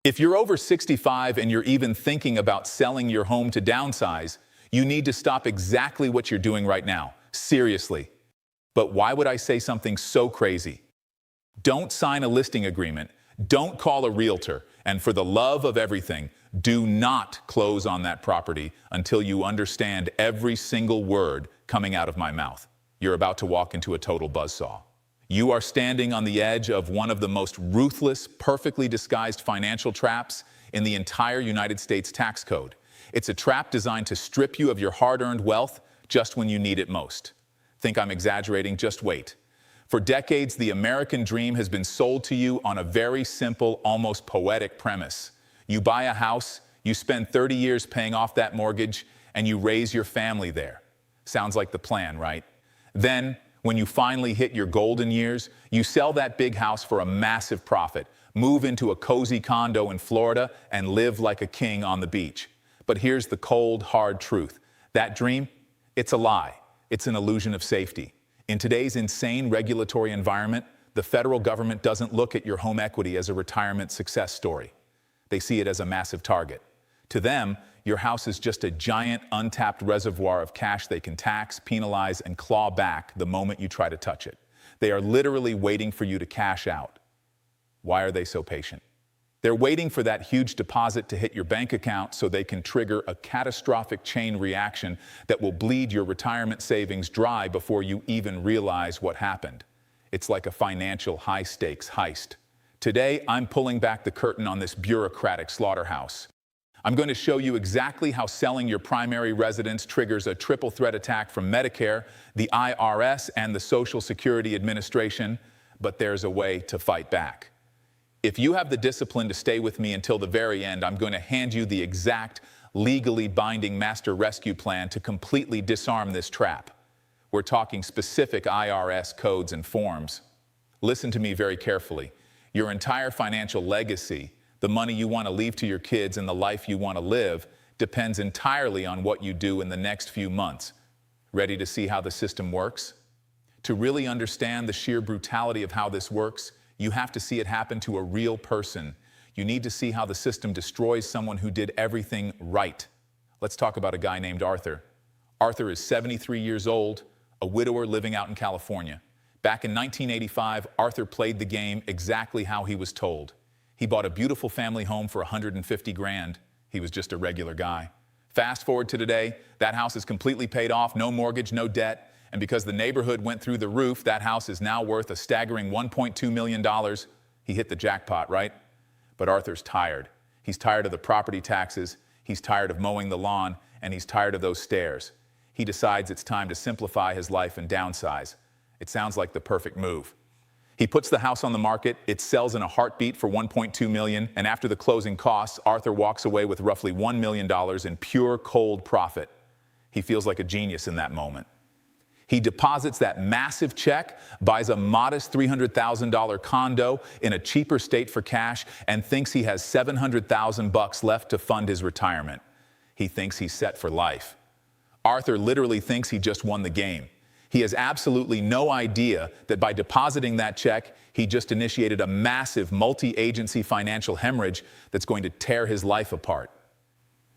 If you're over 65 and you're even thinking about selling your home to downsize, you need to stop exactly what you're doing right now. Seriously. But why would I say something so crazy? Don't sign a listing agreement. Don't call a realtor. And for the love of everything, do not close on that property until you understand every single word coming out of my mouth. You're about to walk into a total buzzsaw. You are standing on the edge of one of the most ruthless, perfectly disguised financial traps in the entire United States tax code. It's a trap designed to strip you of your hard-earned wealth just when you need it most. Think I'm exaggerating? Just wait. For decades, the American dream has been sold to you on a very simple, almost poetic premise. You buy a house, you spend 30 years paying off that mortgage, and you raise your family there. Sounds like the plan, right? Then, when you finally hit your golden years, you sell that big house for a massive profit, move into a cozy condo in Florida, and live like a king on the beach. But here's the cold, hard truth. That dream, it's a lie. It's an illusion of safety. In today's insane regulatory environment, the federal government doesn't look at your home equity as a retirement success story. They see it as a massive target. To them, your house is just a giant, untapped reservoir of cash they can tax, penalize, and claw back the moment you try to touch it. They are literally waiting for you to cash out. Why are they so patient? They're waiting for that huge deposit to hit your bank account so they can trigger a catastrophic chain reaction that will bleed your retirement savings dry before you even realize what happened. It's like a financial high-stakes heist. Today, I'm pulling back the curtain on this bureaucratic slaughterhouse. I'm going to show you exactly how selling your primary residence triggers a triple threat attack from Medicare, the IRS, and the Social Security Administration, but there's a way to fight back. If you have the discipline to stay with me until the very end, I'm going to hand you the exact, legally binding master rescue plan to completely disarm this trap. We're talking specific IRS codes and forms. Listen to me very carefully. Your entire financial legacy, the money you want to leave to your kids and the life you want to live, depends entirely on what you do in the next few months. Ready to see how the system works? To really understand the sheer brutality of how this works, you have to see it happen to a real person. You need to see how the system destroys someone who did everything right. Let's talk about a guy named Arthur. Arthur is 73 years old, a widower living out in California. Back in 1985, Arthur played the game exactly how he was told. He bought a beautiful family home for $150 grand. He was just a regular guy. Fast forward to today, that house is completely paid off, no mortgage, no debt. And because the neighborhood went through the roof, that house is now worth a staggering $1.2 million. He hit the jackpot, right? But Arthur's tired. He's tired of the property taxes, he's tired of mowing the lawn, and he's tired of those stairs. He decides it's time to simplify his life and downsize. It sounds like the perfect move. He puts the house on the market, it sells in a heartbeat for $1.2 million, and after the closing costs, Arthur walks away with roughly $1 million in pure cold profit. He feels like a genius in that moment. He deposits that massive check, buys a modest $300,000 condo in a cheaper state for cash, and thinks he has $700,000 left to fund his retirement. He thinks he's set for life. Arthur literally thinks he just won the game. He has absolutely no idea that by depositing that check, he just initiated a massive multi-agency financial hemorrhage that's going to tear his life apart.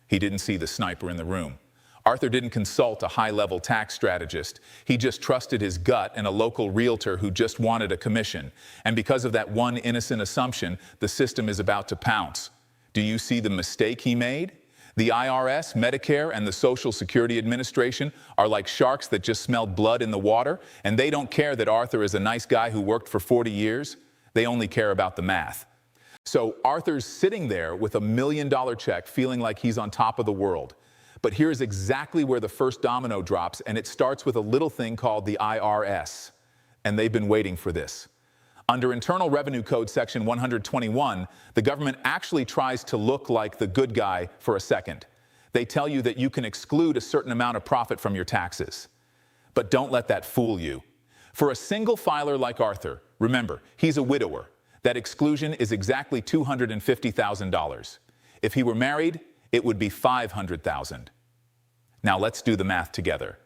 He didn't see the sniper in the room. Arthur didn't consult a high-level tax strategist. He just trusted his gut and a local realtor who just wanted a commission. And because of that one innocent assumption, the system is about to pounce. Do you see the mistake he made? The IRS, Medicare, and the Social Security Administration are like sharks that just smelled blood in the water, and they don't care that Arthur is a nice guy who worked for 40 years. They only care about the math. So Arthur's sitting there with $1 million check, feeling like he's on top of the world. But here's exactly where the first domino drops, and it starts with a little thing called the IRS. And they've been waiting for this. Under Internal Revenue Code Section 121, the government actually tries to look like the good guy for a second. They tell you that you can exclude a certain amount of profit from your taxes. But don't let that fool you. For a single filer like Arthur, remember, he's a widower. That exclusion is exactly $250,000. If he were married, it would be $500,000. Now let's do the math together.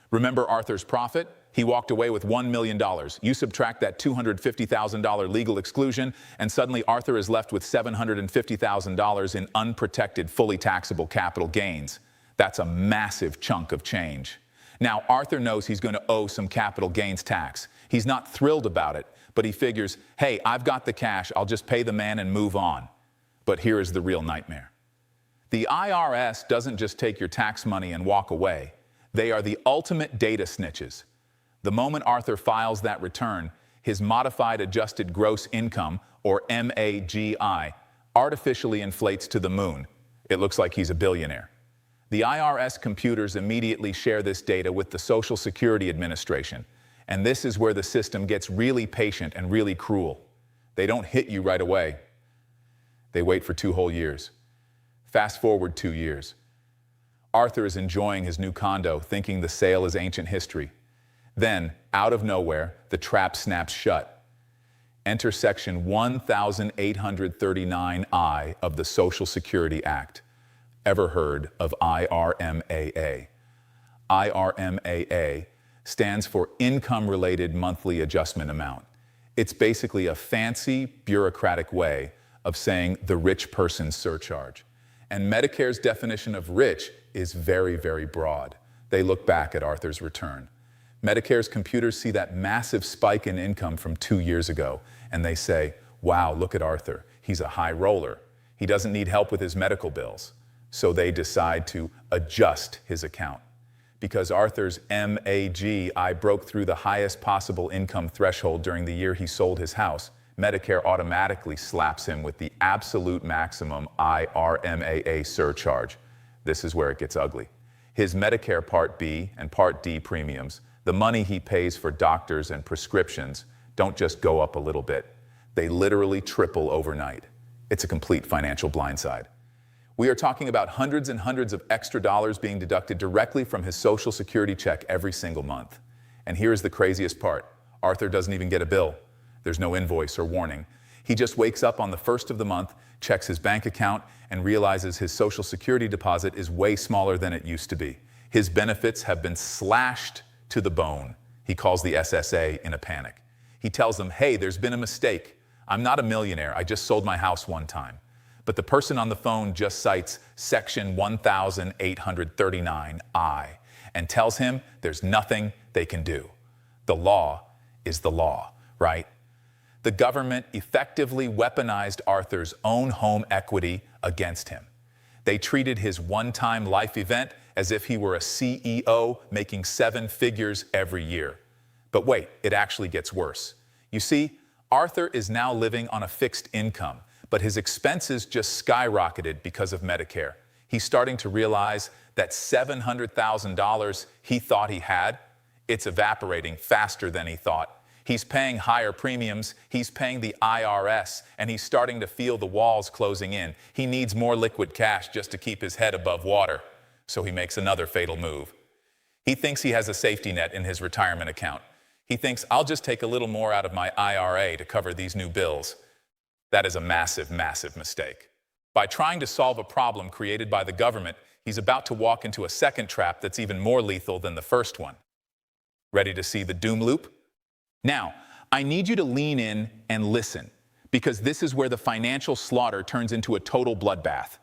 Remember Arthur's profit? He walked away with $1 million. You subtract that $250,000 legal exclusion, and suddenly Arthur is left with $750,000 in unprotected, fully taxable capital gains. That's a massive chunk of change. Now, Arthur knows he's going to owe some capital gains tax. He's not thrilled about it, but he figures, hey, I've got the cash, I'll just pay the man and move on. But here is the real nightmare. The IRS doesn't just take your tax money and walk away. They are the ultimate data snitches. The moment Arthur files that return, his modified adjusted gross income, or MAGI, artificially inflates to the moon. It looks like he's a billionaire. The IRS computers immediately share this data with the Social Security Administration, and this is where the system gets really patient and really cruel. They don't hit you right away. They wait for 2 whole years. Fast forward 2 years. Arthur is enjoying his new condo, thinking the sale is ancient history. Then, out of nowhere, the trap snaps shut. Enter Section 1839I of the Social Security Act. Ever heard of IRMAA? IRMAA stands for Income-Related Monthly Adjustment Amount. It's basically a fancy, bureaucratic way of saying the rich person's surcharge. And Medicare's definition of rich is very, very broad. They look back at Arthur's return. Medicare's computers see that massive spike in income from 2 years ago, and they say, wow, look at Arthur. He's a high roller. He doesn't need help with his medical bills. So they decide to adjust his account. Because Arthur's MAGI broke through the highest possible income threshold during the year he sold his house, Medicare automatically slaps him with the absolute maximum IRMAA surcharge. This is where it gets ugly. His Medicare Part B and Part D premiums, the money he pays for doctors and prescriptions, don't just go up a little bit. They literally triple overnight. It's a complete financial blindside. We are talking about hundreds and hundreds of extra dollars being deducted directly from his Social Security check every single month. And here's the craziest part. Arthur doesn't even get a bill. There's no invoice or warning. He just wakes up on the first of the month, checks his bank account, and realizes his Social Security deposit is way smaller than it used to be. His benefits have been slashed to the bone. He calls the SSA in a panic. He tells them, hey, there's been a mistake. I'm not a millionaire. I just sold my house one time. But the person on the phone just cites Section 1839I and tells him there's nothing they can do. The law is the law, right? The government effectively weaponized Arthur's own home equity against him. They treated his one-time life event as if he were a CEO making 7 figures every year. But wait, it actually gets worse. You see, Arthur is now living on a fixed income, but his expenses just skyrocketed because of Medicare. He's starting to realize that $700,000 he thought he had, it's evaporating faster than he thought. He's paying higher premiums, he's paying the IRS, and he's starting to feel the walls closing in. He needs more liquid cash just to keep his head above water. So he makes another fatal move. He thinks he has a safety net in his retirement account. He thinks, I'll just take a little more out of my IRA to cover these new bills. That is a massive, massive mistake. By trying to solve a problem created by the government, he's about to walk into a second trap that's even more lethal than the first one. Ready to see the doom loop? Now, I need you to lean in and listen, because this is where the financial slaughter turns into a total bloodbath.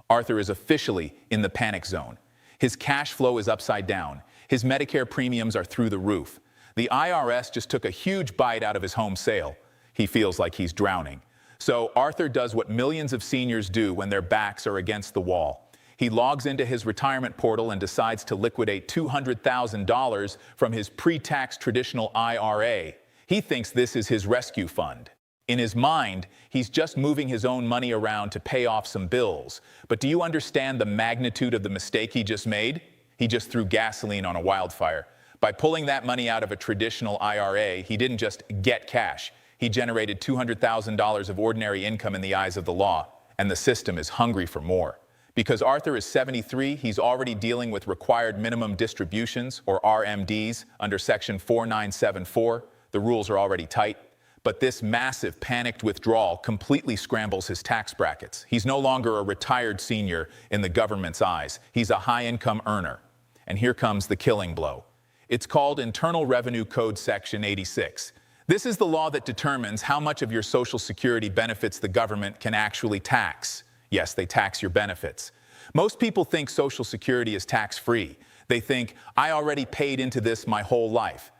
Arthur is officially in the panic zone. His cash flow is upside down. His Medicare premiums are through the roof. The IRS just took a huge bite out of his home sale. He feels like he's drowning. So Arthur does what millions of seniors do when their backs are against the wall. He logs into his retirement portal and decides to liquidate $200,000 from his pre-tax traditional IRA. He thinks this is his rescue fund. In his mind, he's just moving his own money around to pay off some bills. But do you understand the magnitude of the mistake he just made? He just threw gasoline on a wildfire. By pulling that money out of a traditional IRA, he didn't just get cash. He generated $200,000 of ordinary income in the eyes of the law, and the system is hungry for more. Because Arthur is 73, he's already dealing with required minimum distributions, or RMDs, under Section 4974. The rules are already tight. But this massive panicked withdrawal completely scrambles his tax brackets. He's no longer a retired senior in the government's eyes. He's a high-income earner. And here comes the killing blow. It's called Internal Revenue Code Section 86. This is the law that determines how much of your Social Security benefits the government can actually tax. Yes, they tax your benefits. Most people think Social Security is tax-free. They think, I already paid into this my whole life.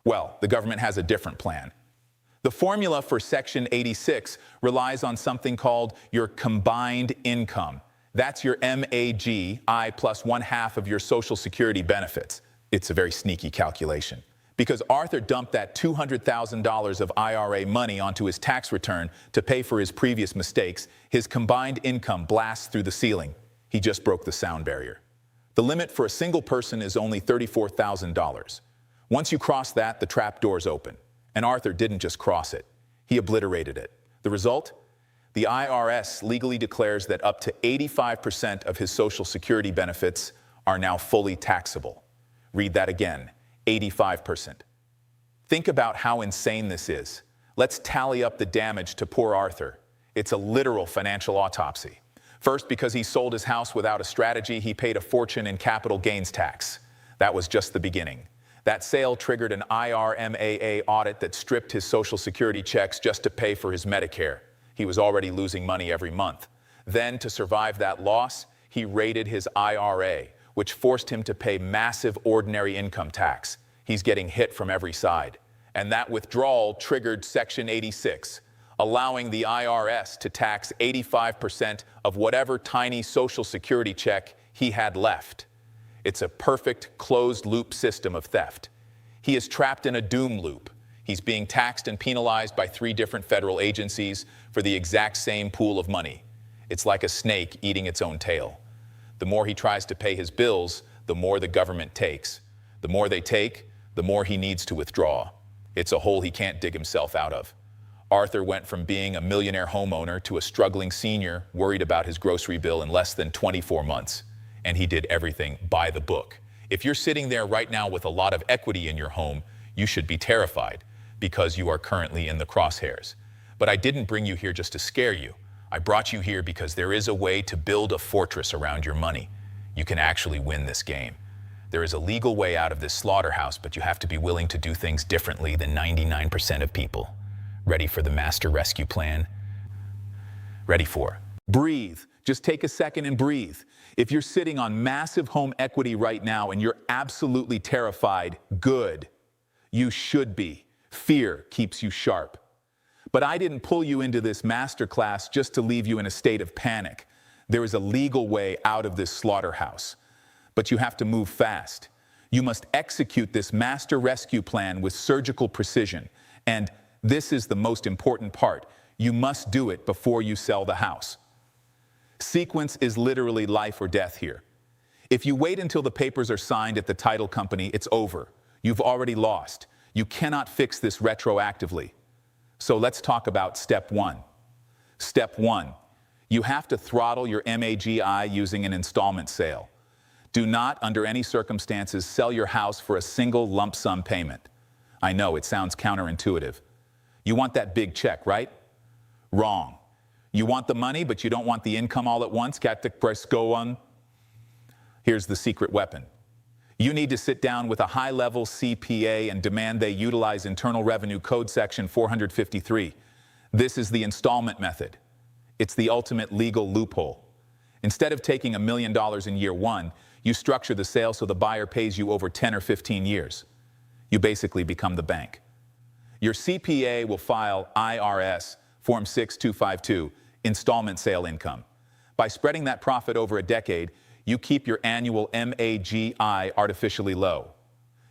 Well, the government has a different plan. The formula for Section 86 relies on something called your combined income. That's your MAGI plus 1/2 of your Social Security benefits. It's a very sneaky calculation. Because Arthur dumped that $200,000 of IRA money onto his tax return to pay for his previous mistakes, his combined income blasts through the ceiling. He just broke the sound barrier. The limit for a single person is only $34,000. Once you cross that, the trap door's open. And Arthur didn't just cross it. He obliterated it. The result? The IRS legally declares that up to 85% of his Social Security benefits are now fully taxable. Read that again, 85%. Think about how insane this is. Let's tally up the damage to poor Arthur. It's a literal financial autopsy. First, because he sold his house without a strategy, he paid a fortune in capital gains tax. That was just the beginning. That sale triggered an IRMAA audit that stripped his Social Security checks just to pay for his Medicare. He was already losing money every month. Then, to survive that loss, he raided his IRA, which forced him to pay massive ordinary income tax. He's getting hit from every side. And that withdrawal triggered Section 86, allowing the IRS to tax 85% of whatever tiny Social Security check he had left. It's a perfect closed-loop system of theft. He is trapped in a doom loop. He's being taxed and penalized by 3 different federal agencies for the exact same pool of money. It's like a snake eating its own tail. The more he tries to pay his bills, the more the government takes. The more they take, the more he needs to withdraw. It's a hole he can't dig himself out of. Arthur went from being a millionaire homeowner to a struggling senior worried about his grocery bill in less than 24 months. And he did everything by the book. If you're sitting there right now with a lot of equity in your home, you should be terrified because you are currently in the crosshairs. But I didn't bring you here just to scare you. I brought you here because there is a way to build a fortress around your money. You can actually win this game. There is a legal way out of this slaughterhouse, but you have to be willing to do things differently than 99% of people. Ready for the master rescue plan? Ready for? Breathe. Just take a second and breathe. If you're sitting on massive home equity right now and you're absolutely terrified, good. You should be. Fear keeps you sharp. But I didn't pull you into this masterclass just to leave you in a state of panic. There is a legal way out of this slaughterhouse. But you have to move fast. You must execute this master rescue plan with surgical precision. And this is the most important part. You must do it before you sell the house. Sequence is literally life or death here. If you wait until the papers are signed at the title company, it's over. You've already lost. You cannot fix this retroactively. So let's talk about step 1. Step 1, you have to throttle your MAGI using an installment sale. Do not, under any circumstances, sell your house for a single lump sum payment. I know, it sounds counterintuitive. You want that big check, right? Wrong. You want the money, but you don't want the income all at once? Here's the secret weapon. You need to sit down with a high-level CPA and demand they utilize Internal Revenue Code Section 453. This is the installment method. It's the ultimate legal loophole. Instead of taking $1 million in year 1, you structure the sale so the buyer pays you over 10 or 15 years. You basically become the bank. Your CPA will file IRS Form 6252, installment sale income. By spreading that profit over a decade, you keep your annual MAGI artificially low.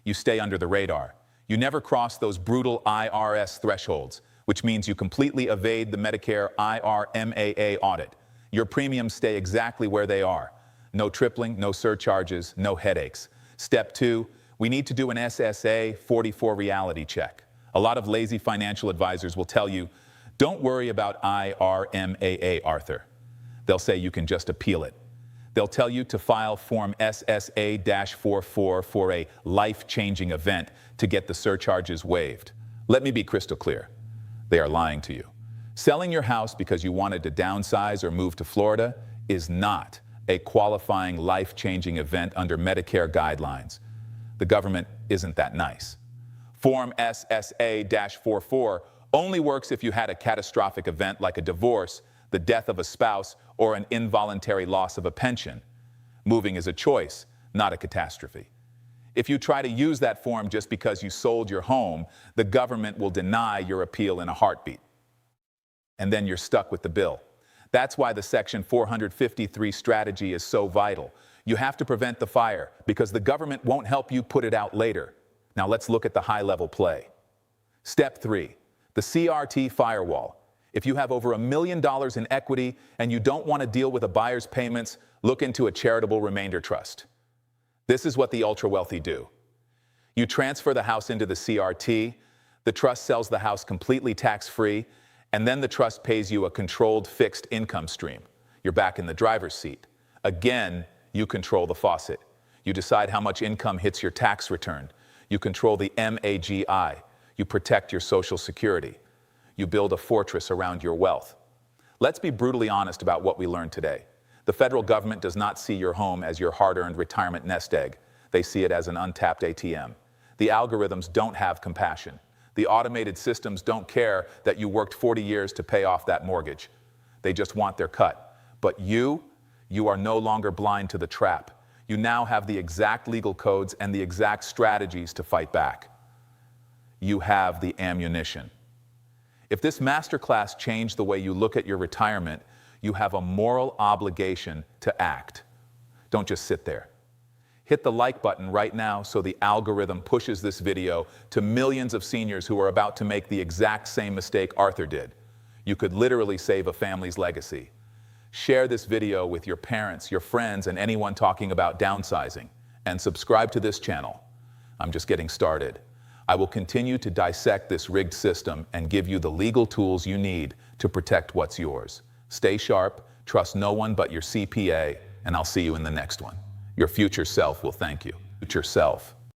You stay under the radar. You never cross those brutal IRS thresholds, which means you completely evade the Medicare IRMAA audit. Your premiums stay exactly where they are. No tripling, no surcharges, no headaches. Step 2, we need to do an SSA 44 reality check. A lot of lazy financial advisors will tell you, don't worry about IRMAA, Arthur. They'll say you can just appeal it. They'll tell you to file Form SSA-44 for a life-changing event to get the surcharges waived. Let me be crystal clear. They are lying to you. Selling your house because you wanted to downsize or move to Florida is not a qualifying life-changing event under Medicare guidelines. The government isn't that nice. Form SSA-44 only works if you had a catastrophic event like a divorce, the death of a spouse, or an involuntary loss of a pension. Moving is a choice, not a catastrophe. If you try to use that form just because you sold your home, the government will deny your appeal in a heartbeat. And then you're stuck with the bill. That's why the Section 453 strategy is so vital. You have to prevent the fire because the government won't help you put it out later. Now let's look at the high-level play. Step 3, the CRT Firewall. If you have over $1 million in equity and you don't want to deal with a buyer's payments, look into a charitable remainder trust. This is what the ultra-wealthy do. You transfer the house into the CRT, the trust sells the house completely tax-free, and then the trust pays you a controlled fixed income stream. You're back in the driver's seat. Again, you control the faucet. You decide how much income hits your tax return. You control the MAGI. You protect your Social Security. You build a fortress around your wealth. Let's be brutally honest about what we learned today. The federal government does not see your home as your hard-earned retirement nest egg. They see it as an untapped ATM. The algorithms don't have compassion. The automated systems don't care that you worked 40 years to pay off that mortgage. They just want their cut. But you are no longer blind to the trap. You now have the exact legal codes and the exact strategies to fight back. You have the ammunition. If this masterclass changed the way you look at your retirement, you have a moral obligation to act. Don't just sit there. Hit the like button right now so the algorithm pushes this video to millions of seniors who are about to make the exact same mistake Arthur did. You could literally save a family's legacy. Share this video with your parents, your friends, and anyone talking about downsizing. And subscribe to this channel. I'm just getting started. I will continue to dissect this rigged system and give you the legal tools you need to protect what's yours. Stay sharp, trust no one but your CPA, and I'll see you in the next one. Your future self will thank you. Future self.